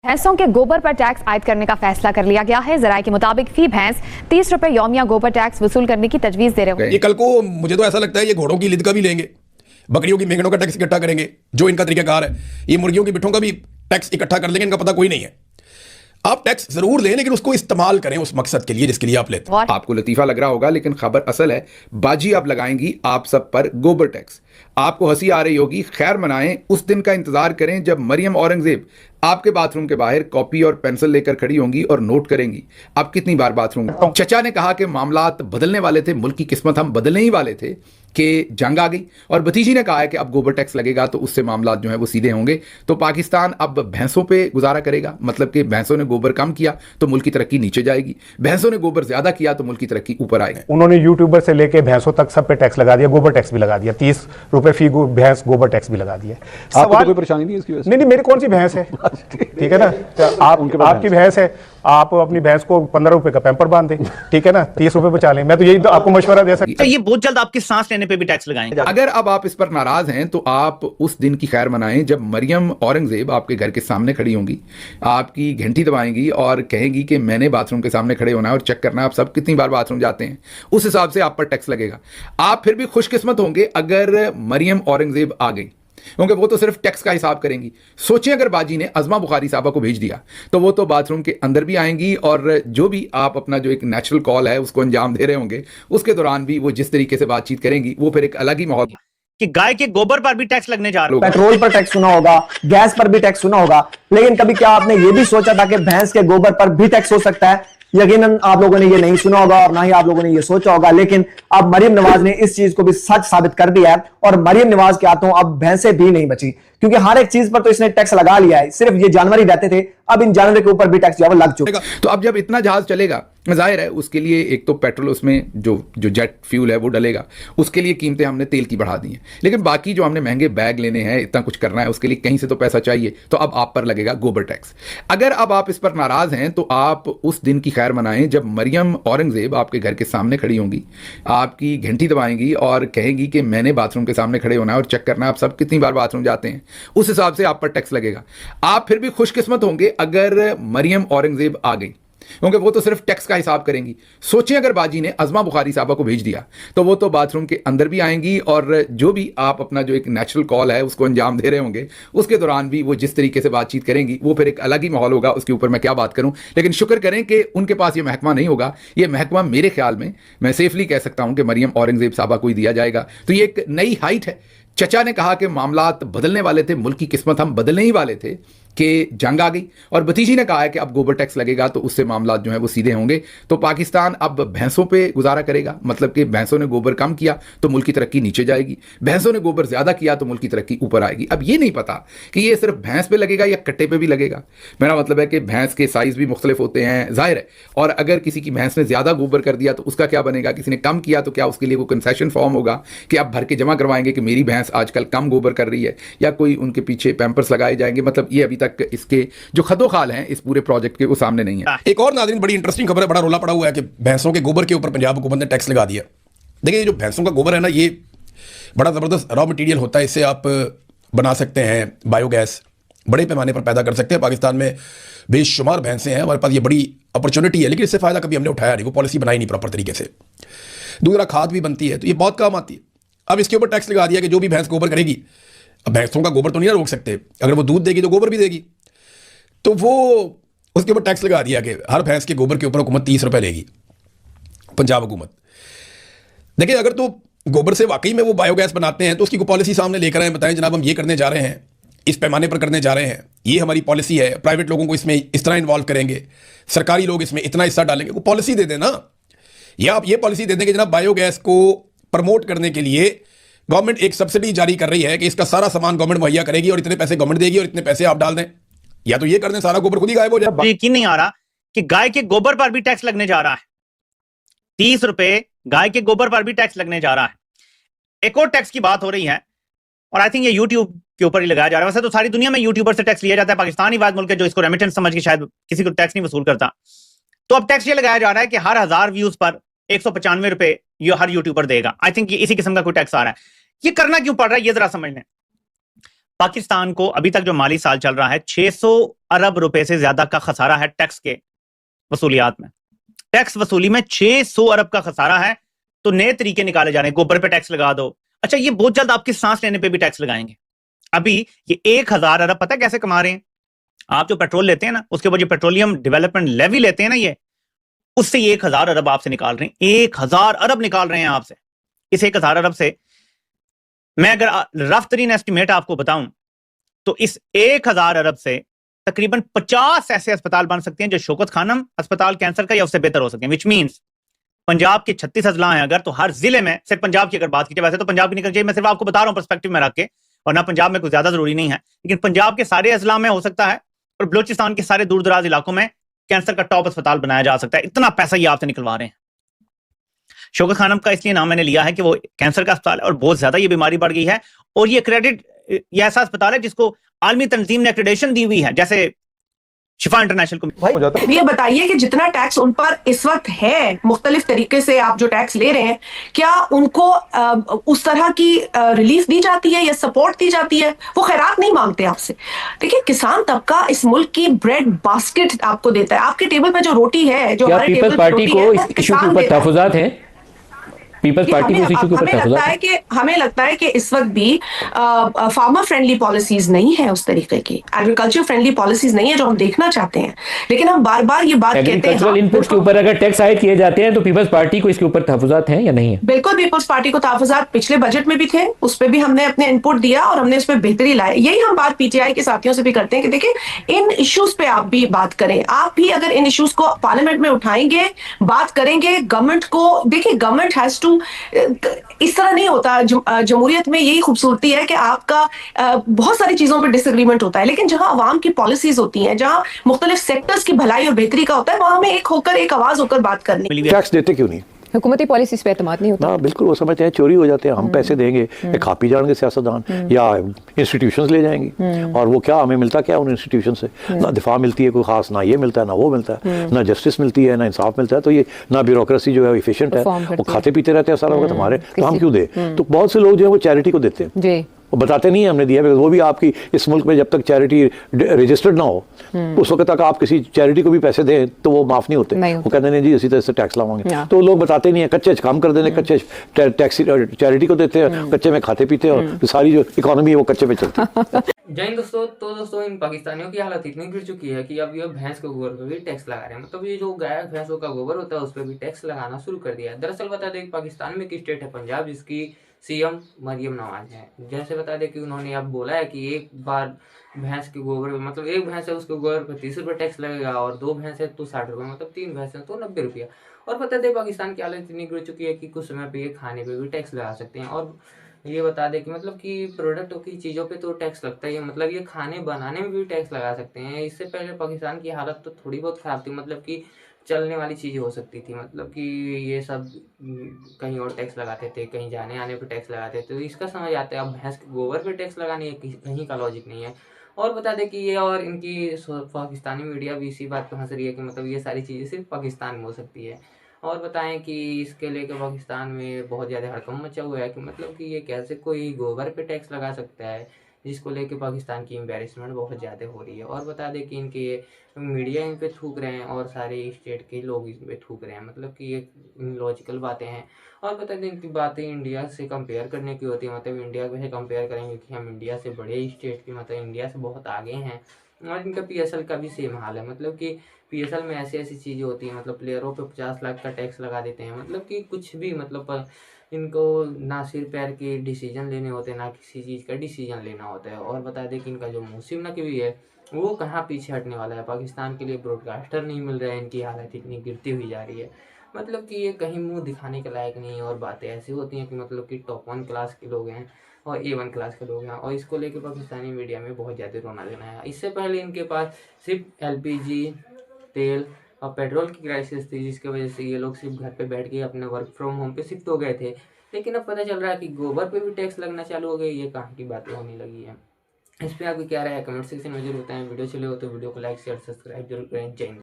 भैंसों के गोबर पर टैक्स आयद करने का फैसला कर लिया गया है। जराये के मुताबिक फी भैंस 30 रुपए यौमिया गोबर टैक्स वसूल करने की तजवीज दे रहे हैं। ये कल को मुझे तो ऐसा लगता है ये घोड़ों की लिद का भी लेंगे, बकरियों की मेंगनों का टैक्स इकट्ठा करेंगे, जो इनका तरीकाकार है। ये मुर्गियों की बिठों का भी टैक्स इकट्ठा कर लेंगे, इनका पता कोई नहीं है। आप टैक्स जरूर लें लेकिन उसको इस्तेमाल करें उस मकसद के लिए जिसके लिए आप लेते हैं। आपको लतीफा लग रहा होगा लेकिन खबर असल है। बाजी आप लगाएंगी आप सब पर गोबर टैक्स। आपको हंसी आ रही होगी, खैर मनाएं। उस दिन का इंतजार करें जब मरियम औरंगजेब आपके बाथरूम के बाहर कॉपी और पेंसिल लेकर खड़ी होंगी और नोट करेंगी आप कितनी बार बाथरूम। चचा ने कहा कि मामलात बदलने वाले थे, मुल्क की किस्मत हम बदलने ही वाले थे कि जंग आ गई। और भतीजी ने कहा है कि अब गोबर टैक्स लगेगा तो उससे मामलात जो है वो सीधे होंगे। तो पाकिस्तान अब भैंसों पे गुजारा करेगा, मतलब कि भैंसों ने गोबर कम किया तो मुल्क की तरक्की नीचे जाएगी, भैंसों ने गोबर ज्यादा किया तो मुल्क की तरक्की ऊपर आएगी। उन्होंने यूट्यूबर से लेके भैंसों तक सब पे टैक्स लगा दिया, गोबर टैक्स भी लगा दिया, 30 रुपए फी भैंस गोबर टैक्स भी लगा दिया। आपको तो कोई परेशानी नहीं है इसकी वजह से? नहीं, मेरी कौन सी भैंस है? ठीक है ना, आपकी भैंस है, आप अपनी भैंस को 15 रुपए का पैम्पर बांध दें, ठीक है ना, 30 रुपए बचा लें। मैं तो यही तो आपको मशवरा दे सकता हूं। ये बहुत जल्द आपके सांस लेने पे भी टैक्स लगाएंगे। अगर अब आप इस पर नाराज हैं तो आप उस दिन की खैर मनाएं जब मरियम औरंगजेब आपके घर के सामने खड़ी होंगी, आपकी घंटी दबाएंगी और कहेंगी कि मैंने बाथरूम के सामने खड़े होना है और चेक करना है आप सब कितनी बार बाथरूम जाते हैं, उस हिसाब से आप पर टैक्स लगेगा। आप फिर भी खुशकिस्मत होंगे अगर मरियम औरंगजेब आ गई, क्योंकि वो तो सिर्फ टैक्स का हिसाब करेंगी। सोचिए अगर बाजी ने अज़मा बुखारी साहबा को भेज दिया तो वो तो बाथरूम के अंदर भी आएंगी और जो भी आप अपना जो एक नेचुरल कॉल है उसको अंजाम दे रहे होंगे उसके दौरान भी वो जिस तरीके से बातचीत करेंगी वो फिर एक अलग ही माहौल। कि गाय के गोबर पर भी टैक्स लगने जा रहा है, पेट्रोल पर टैक्स सुना होगा, गैस पर भी टैक्स सुना होगा, लेकिन कभी क्या आपने ये भी सोचा था कि भैंस के गोबर पर भी टैक्स हो सकता है? यकीनन आप लोगों ने ये नहीं सुना होगा और ना ही आप लोगों ने ये सोचा होगा, लेकिन अब मरियम नवाज ने इस चीज को भी सच साबित कर दिया है और मरियम नवाज के हाथों अब भैंसें भी नहीं बची, क्योंकि हर एक चीज पर तो इसने टैक्स लगा लिया है। सिर्फ ये जानवर ही रहते थे, अब इन जानवरों के ऊपर भी टैक्स जो है लग चुका। तो अब जब इतना जहाज चलेगा जाहिर है उसके लिए एक तो पेट्रोल उसमें जो जेट फ्यूल है वो डलेगा, उसके लिए कीमतें हमने तेल की बढ़ा दी हैं, लेकिन बाकी जो हमने महंगे बैग लेने हैं, इतना कुछ करना है, उसके लिए कहीं से तो पैसा चाहिए, तो अब आप पर लगेगा गोबर टैक्स। अगर अब आप इस पर नाराज हैं तो आप उस दिन की खैर मनाएं जब मरियम औरंगजेब आपके घर के सामने खड़ी होंगी, आपकी घंटी दबाएंगी और कहेंगी कि मैंने बाथरूम के सामने खड़े होना है और चेक करना है आप सब कितनी बार बाथरूम जाते हैं, उस हिसाब से आप पर टैक्स लगेगा। आप फिर भी खुशकिस्मत होंगे अगर मरियम औरंगजेब आ गई, क्योंकि वो तो सिर्फ टैक्स का हिसाब करेंगी। सोचिए अगर बाजी ने अज़मा बुखारी साहबा को भेज दिया तो वो तो बाथरूम के अंदर भी आएंगी और जो भी आप अपना जो एक नेचुरल कॉल है उसको अंजाम दे रहे होंगे उसके दौरान भी वो जिस तरीके से बातचीत करेंगी वो फिर एक अलग ही माहौल होगा। उसके ऊपर मैं क्या बात करूं, लेकिन शुक्र करें कि उनके पास ये महकमा नहीं होगा। ये महकमा मेरे ख्याल में मैं सेफली कह सकता हूं कि मरियम औरंगजेब साहबा को ही दिया जाएगा। तो ये एक नई हाइट है। चचा ने कहा कि मामलात बदलने वाले थे, मुल्क की किस्मत हम बदलने ही वाले थे कि जंग आ गई। और भतीजी ने कहा है कि अब गोबर टैक्स लगेगा तो उससे मामलात जो है वो सीधे होंगे। तो पाकिस्तान अब भैंसों पे गुजारा करेगा, मतलब कि भैंसों ने गोबर कम किया तो मुल्क की तरक्की नीचे जाएगी, भैंसों ने गोबर ज्यादा किया तो मुल्क की तरक्की ऊपर आएगी। अब ये नहीं पता कि ये सिर्फ भैंस पे लगेगा या कट्टे पे भी लगेगा। मेरा मतलब है कि भैंस के साइज भी मुख्तलिफ होते हैं, जाहिर है। और अगर किसी की भैंस ने ज्यादा गोबर कर दिया तो उसका क्या बनेगा, किसी ने कम किया तो क्या उसके लिए वो कंसेशन फॉर्म होगा कि आप भर के जमा करवाएंगे कि मेरी भैंस आजकल कम गोबर कर रही है, या कोई उनके पीछे पैम्पर्स लगाए जाएंगे। मतलब ये अभी तक इसके जो खदोखाल हैं इस पूरे प्रोजेक्ट के वो सामने नहीं है। एक और नाज़रीन बड़ी इंटरेस्टिंग खबर है, बड़ा रोला पड़ा हुआ है कि भैंसों के गोबर के ऊपर पंजाब हुकूमत ने टैक्स लगा दिया। देखिए जो भैंसों का गोबर है ना, ये बड़ा ज़बरदस्त रॉ मटेरियल होता है, इससे आप बना सकते हैं बायोगैस, बड़े पैमाने पर पैदा कर सकते हैं। पाकिस्तान में बेशुमार भैंसें हैं, हमारे पास ये बड़ी अपॉर्चुनिटी है, लेकिन इससे फ़ायदा कभी हमने उठाया नहीं, वो पॉलिसी बनाई नहीं प्रॉपर तरीके से। दूसरा खाद भी बनती है तो ये बहुत काम आती है। अब इसके ऊपर टैक्स लगा दिया कि जो भी भैंस गोबर करेगी, अब भैंसों का गोबर तो नहीं रोक सकते, अगर वो दूध देगी तो गोबर भी देगी, तो वो उसके ऊपर टैक्स लगा दिया कि हर भैंस के गोबर के ऊपर हुकूमत 30 रुपए लेगी, पंजाब हुकूमत। देखिए अगर तो गोबर से वाकई में वो बायोगैस बनाते हैं तो उसकी कोई पॉलिसी सामने लेकर आए, बताएं जनाब हम ये करने जा रहे हैं, इस पैमाने पर करने जा रहे हैं, ये हमारी पॉलिसी है, प्राइवेट लोगों को इसमें इस तरह इन्वॉल्व करेंगे, सरकारी लोग इसमें इतना हिस्सा डालेंगे, वो पॉलिसी दे देना। या आप ये पॉलिसी दे दें कि जनाब बायोगैस को प्रमोट करने के लिए गवर्नमेंट एक सब्सिडी जारी कर रही है कि इसका सारा सामान गवर्नमेंट मुहैया करेगी और इतने पैसे गवर्नमेंट देगी और इतने पैसे आप डाल दें, या तो ये कर दें सारा गोबर खुद ही गायब हो जाए। यकीन नहीं आ रहा कि गाय के गोबर पर भी टैक्स लगने जा रहा है। 30 रुपए गाय के गोबर पर भी टैक्स लगने जा रहा है। एक और टैक्स की बात हो रही है और आई थिंक ये यूट्यूब के ऊपर ही लगाया जा रहा है। वैसे तो सारी दुनिया में यूट्यूबर से टैक्स लिया जाता है, पाकिस्तान ही वाद मुल्क है जो इसको रेमिटेंस समझ के शायद किसी को टैक्स नहीं वसूल करता। तो अब टैक्स ये लगाया जा रहा है कि हर 1000 व्यूज पर 195 रुपए ये हर यूट्यूबर देगा। आई थिंक इसी किस्म का कोई टैक्स आ रहा है। ये करना क्यों पड़ रहा है ये जरा समझ लें। पाकिस्तान को अभी तक जो माली साल चल रहा है 600 अरब रुपए से ज्यादा का खसारा है टैक्स के वसूलियात में। टैक्स वसूली में 600 अरब का खसारा है। तो नए तरीके निकाले जा रहे हैं, गोबर पे टैक्स लगा दो। अच्छा, ये बहुत जल्द आपकी सांस लेने पे भी टैक्स लगाएंगे। अभी ये 1000 अरब पता कैसे कमा रहे हैं? आप जो पेट्रोल लेते हैं ना, उसके ऊपर जो पेट्रोलियम डेवलपमेंट लेवी लेते हैं ना, ये उससे 1000 अरब आपसे निकाल रहे हैं। 1000 अरब निकाल रहे हैं आपसे। इस 1000 अरब से मैं अगर रफ तरीन एस्टिमेट आपको बताऊं तो इस 1000 अरब से तकरीबन 50 ऐसे अस्पताल बन सकते हैं जो शौकत खानम अस्पताल कैंसर का या उससे बेहतर हो सकते हैं। विच मीन्स पंजाब के 36 अजला हैं अगर, तो हर जिले में, सिर्फ पंजाब की अगर बात की जाए, वैसे तो पंजाब की निकल चाहिए, मैं सिर्फ आपको बता रहा हूं पर्सपेक्टिव में रख के, वरना पंजाब में कुछ ज्यादा जरूरी नहीं है, लेकिन पंजाब के सारे अजला में हो सकता है और बलोचिस्तान के सारे दूर दराज इलाकों में कैंसर का टॉप अस्पताल बनाया जा सकता है। इतना पैसा ये आपसे निकलवा रहे हैं। शौकत खानम का इसलिए नाम मैंने लिया है कि वो कैंसर का अस्पताल है और बहुत ज्यादा ये बीमारी बढ़ गई है, और ये क्रेडिट, ये ऐसा अस्पताल है जिसको आलमी तंजीम ने एक्रेडिटेशन दी हुई है, जैसे शिफा इंटरनेशनल को। ये बताइए कि जितना टैक्स उन पर इस वक्त है, मुख्तलिफ तरीके से आप जो टैक्स ले रहे हैं, क्या उनको उस तरह की रिलीफ दी जाती है या सपोर्ट दी जाती है? वो खैरात नहीं मांगते आपसे। देखिए, किसान तबका इस मुल्क की ब्रेड बास्केट आपको देता है। आपके टेबल पर जो रोटी है, जो हमारे टेबल पर रोटी है, वो किसान देता है। पीपल्स पार्टी को इस इशू के ऊपर हमें लगता है कि इस वक्त भी फार्मर फ्रेंडली पॉलिसीज नहीं है, उस तरीके की एग्रीकल्चर फ्रेंडली पॉलिसीज नहीं है जो हम देखना चाहते हैं। लेकिन हम बार बार ये बात कहते हैं, एग्रीकल्चरल इनपुट्स के ऊपर अगर टैक्स आयद किए जाते हैं तो पीपल्स पार्टी को इसके ऊपर तहफुजात हैं या नहीं है? बिल्कुल, पीपल्स पार्टी को तहफुजात पिछले बजट में भी थे, उस पर भी हमने अपने इनपुट दिया और हमने उसमें बेहतरी लाई। यही हम बात पीटीआई के साथियों से भी करते हैं कि देखिए, इन इश्यूज पे आप भी बात करें। आप भी अगर इन इश्यूज को पार्लियामेंट में उठाएंगे, बात करेंगे, गवर्नमेंट को देखिए, गवर्नमेंट हैज टू, इस तरह नहीं होता। जमहूरियत में यही खूबसूरती है कि आपका बहुत सारी चीजों पर डिसएग्रीमेंट होता है, लेकिन जहां अवाम की पॉलिसीज होती हैं, जहां मुख्तलिफ सेक्टर्स की भलाई और बेहतरी का होता है, वहां हमें एक होकर, एक आवाज होकर बात करनी। टैक्स देते क्यों नहीं? हुकूमती पॉलिसीज पे एतमाद नहीं होता। हाँ बिल्कुल, वो समझते हैं चोरी हो जाते हैं, हम पैसे देंगे, खा पी जाएंगे सियासतदान या इंस्टीट्यूशंस ले जाएंगी, और वो क्या हमें मिलता क्या उन इंस्टीट्यूशन से? ना दिफा मिलती है कोई खास, ना ये मिलता है, ना वो मिलता है, ना जस्टिस मिलती है, ना इंसाफ मिलता है। तो ये ना ब्यूरोक्रेसी जो है इफिशिएंट है, वो खाते पीते रहते हैं सारा वक्त हमारे, तो हम क्यों दे? तो बहुत से लोग जो है वो चैरिटी को देते हैं, वो बताते नहीं है हमने दिया, वो भी आपकी इस मुल्क में जब तक चैरिटी रजिस्टर्ड ना हो उस वक्त तक आप किसी चैरिटी को भी पैसे दें तो वो माफ नहीं होते। वो कहते हैं जी इसी तरह से टैक्स लावांगे, तो लोग बताते नहीं है, कच्चे काम कर देने, कच्चे टैक्स चैरिटी को देते हैं, कच्चे में खाते पीते हैं, और सारी जो इकोनॉमी है वो कच्चे पे चलती है। जय हिंद दोस्तों। तो दोस्तों, इन पाकिस्तानियों की हालत इतनी गिर चुकी है कि अब ये भैंस के गोबर पर भी टैक्स लगा रहे हैं। मतलब ये जो गाय भैंसों का गोबर होता है उस पर भी टैक्स लगाना शुरू कर दिया है। दरअसल बता दें, पाकिस्तान में एक स्टेट है पंजाब, जिसकी सीएम मरियम नवाज है। जैसे बता दें कि उन्होंने अब बोला है कि एक बार भैंस के गोबर, मतलब एक भैंस है उसके गोबर पर 30 रुपये टैक्स लगेगा, और 2 भैंस है तो 60 रुपये, मतलब 3 भैंस है तो 90 रुपया। और बता दें, पाकिस्तान की हालत इतनी गिर चुकी है कि कुछ समय पे ये खाने पे भी टैक्स लगा सकते हैं। और ये बता दें कि मतलब कि प्रोडक्टों की चीज़ों पे तो टैक्स लगता ही है, मतलब ये खाने बनाने में भी टैक्स लगा सकते हैं। इससे पहले पाकिस्तान की हालत तो थोड़ी बहुत ख़राब थी, मतलब कि चलने वाली चीज़ें हो सकती थी, मतलब कि ये सब कहीं और टैक्स लगाते थे, कहीं जाने आने पे टैक्स लगाते थे। तो इसका समझ आता है अब भैंस के गोबर पे टैक्स लगाने कहीं का लॉजिक नहीं है। और बता दें कि ये और इनकी पाकिस्तानी मीडिया भी इसी बात पर हंस रही है कि मतलब ये सारी चीज़ें सिर्फ पाकिस्तान में हो सकती है। और बताएं कि इसके लेकर पाकिस्तान में बहुत ज़्यादा हड़कंप मचा हुआ है कि मतलब कि ये कैसे कोई गोबर पे टैक्स लगा सकता है, जिसको लेके पाकिस्तान की एम्बेरसमेंट बहुत ज़्यादा हो रही है। और बता दें कि इनके मीडिया इन पे थूक रहे हैं और सारे स्टेट के लोग इन पे थूक रहे हैं, मतलब कि ये लॉजिकल बातें हैं। और बता दें, इनकी बातें इंडिया से कंपेयर करने की होती है, मतलब इंडिया से कंपेयर करेंगे कि हम इंडिया से बड़े स्टेट की, मतलब इंडिया से बहुत आगे हैं। और इनका पीएसएल का भी सेम हाल है, मतलब कि पीएसएल में ऐसी ऐसी चीज़ें होती हैं, मतलब प्लेयरों पे 50 लाख का टैक्स लगा देते हैं, मतलब कि कुछ भी, मतलब इनको ना सिर पैर के डिसीजन लेने होते हैं, ना किसी चीज़ का डिसीजन लेना होता है। और बता दें कि इनका जो मौसम नकवी है वो कहाँ पीछे हटने वाला है। पाकिस्तान के लिए ब्रॉडकास्टर नहीं मिल रहा है, इनकी हालत इतनी गिरती हुई जा रही है, मतलब कि ये कहीं मुंह दिखाने के लायक नहीं है। और बातें ऐसी होती हैं कि मतलब कि टॉप 1 क्लास के लोग हैं और A1 क्लास के लोग हैं, और इसको लेकर पाकिस्तानी मीडिया में बहुत ज़्यादा रोना देना है। इससे पहले इनके पास सिर्फ LPG, तेल और पेट्रोल की क्राइसिस थी, जिसकी वजह से ये लोग सिर्फ घर पे बैठ के अपने वर्क फ्रॉम होम पे शिफ्ट हो गए थे। लेकिन अब पता चल रहा है कि गोबर पे भी टैक्स लगना चालू हो गई। ये कहाँ की बातें होने लगी हैं। इस पर आपकी क्या राय है, कमेंट सेक्शन में जरूर बताएं। वीडियो चले हो तो वीडियो को लाइक शेयर सब्सक्राइब जरूर करें। जय हिंद।